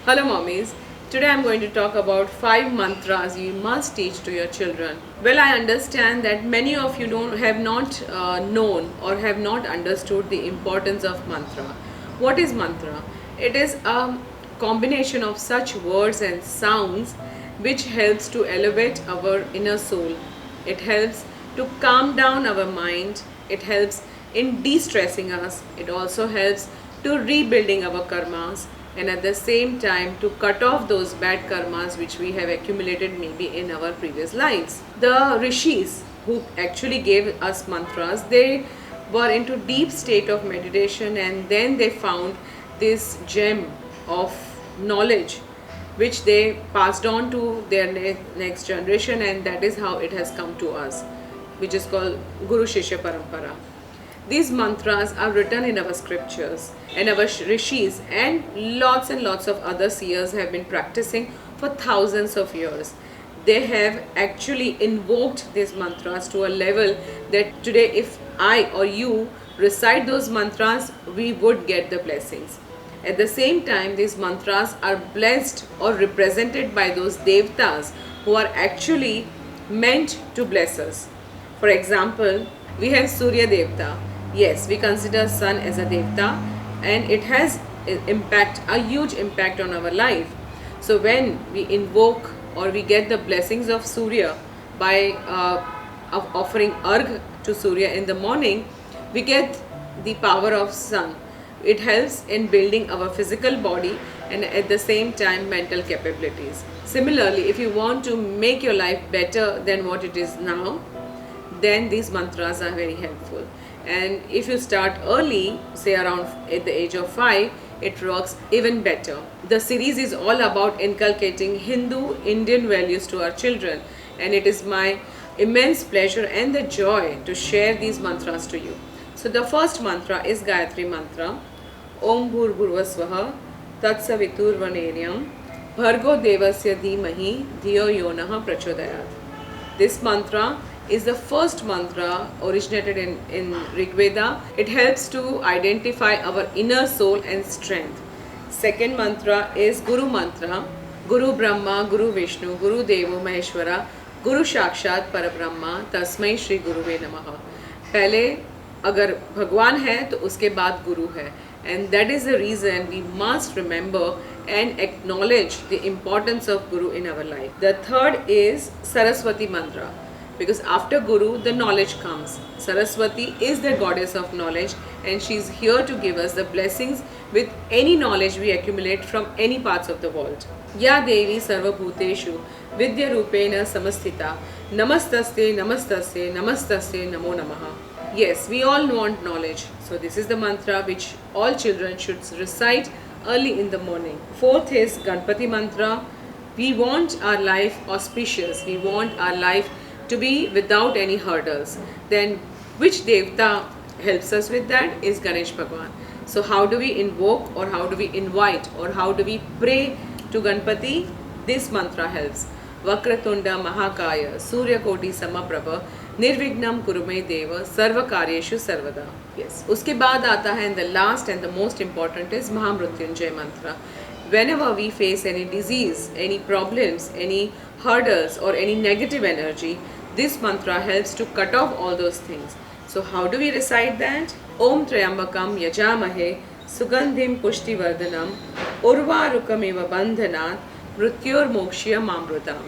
Hello mommies. Today I'm going to talk about 5 mantras you must teach to your children. Well, I understand that many of you don't have not known or have not understood the importance of mantra. What is mantra? It is a combination of such words and sounds which helps to elevate our inner soul. It helps to calm down our mind. It helps in de-stressing us. It also helps to rebuilding our karmas, and at the same time to cut off those bad karmas which we have accumulated maybe in our previous lives. The rishis who actually gave us mantras, they were into deep state of meditation, and then they found this gem of knowledge which they passed on to their next generation, and that is how it has come to us, which is called Guru Shishya Parampara. These mantras are written in our scriptures, and our rishis and lots of other seers have been practicing for thousands of years. They have actually invoked these mantras to a level that today, if I or you recite those mantras, we would get the blessings. At the same time, these mantras are blessed or represented by those devtas who are actually meant to bless us. For example, we have Surya Devta. Yes, we consider sun as a devta, and it has a huge impact on our life. So when we invoke or we get the blessings of Surya by of offering argh to Surya in the morning, we get the power of sun. It helps in building our physical body and at the same time mental capabilities. Similarly, if you want to make your life better than what it is now, then these mantras are very helpful. And if you start early, say around at the age of 5, it works even better. The series is all about inculcating Hindu Indian values to our children, and it is my immense pleasure and the joy to share these mantras to you. So the first mantra is Gayatri mantra. Om Bhur Bhurvasvaha Tat Saviturvarenyam Bhargo Devasya Dhimahi Dhiyo Yonaha Prachodayat. This mantra is the first mantra originated in Rig Veda. It helps to identify our inner soul and strength. Second mantra is Guru mantra. Guru Brahma, Guru Vishnu, Guru Devo Maheshwara, Guru Shakshat Parabrahma, Tasmai Shri Guruve Namaha. पहले अगर भगवान है तो उसके बाद गुरु है, and that is the reason we must remember and acknowledge the importance of Guru in our life. The third is Saraswati mantra, because after Guru the knowledge comes. Saraswati is the goddess of knowledge, and she is here to give us the blessings with any knowledge we accumulate from any parts of the world. Ya Devi Sarvabhuteshu Vidya Rupena Samastita Namastaste Namastaste Namastaste Namo Namaha. Yes, we all want knowledge. So this is the mantra which all children should recite early in the morning. Fourth is Ganpati mantra. We want our life auspicious. We want our life to be without any hurdles. Then which devta helps us with that is Ganesh Bhagwan. So how do we invoke, or how do we invite, or how do we pray to Ganpati? This mantra helps. Vakratunda Mahakaya Surya Koti Samaprabha Nirvignam Kurume Deva Sarva Karyeshu Sarvada. Yes. उसके बाद आता है, and the last and the most important is Mahamrutyunjay mantra. Whenever we face any disease, any problems, any hurdles or any negative energy, this mantra helps to cut off all those things. So how do we recite that? Om Trayambakam Yajamahe Sugandhim Pushti Vardhanam Urvarukamiva Bandhanat Mrityur Mokshya Mamrutam.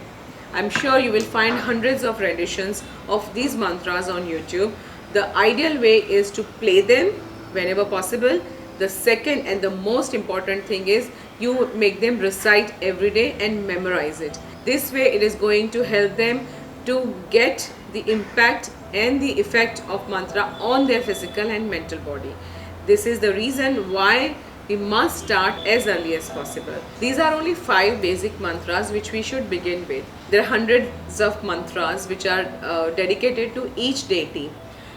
I'm sure you will find hundreds of renditions of these mantras on YouTube. The ideal way is to play them whenever possible. The second and the most important thing is you make them recite every day and memorize it. This way it is going to help them to get the impact and the effect of mantra on their physical and mental body. This is the reason why we must start as early as possible. These are only 5 basic mantras which we should begin with. There are hundreds of mantras which are dedicated to each deity.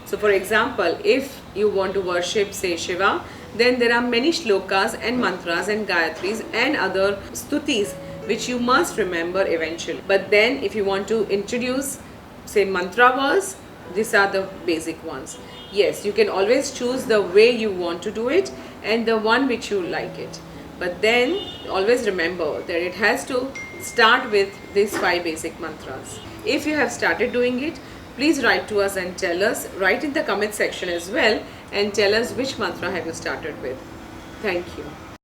So for example, if you want to worship say Shiva, then there are many shlokas and mantras and gayatris and other stutis which you must remember eventually. But then if you want to introduce say mantra verse, these are the basic ones. Yes, you can always choose the way you want to do it and the one which you like it. But then always remember that it has to start with these 5 basic mantras. If you have started doing it, please write to us and tell us, write in the comment section as well and tell us which mantra have you started with. Thank you.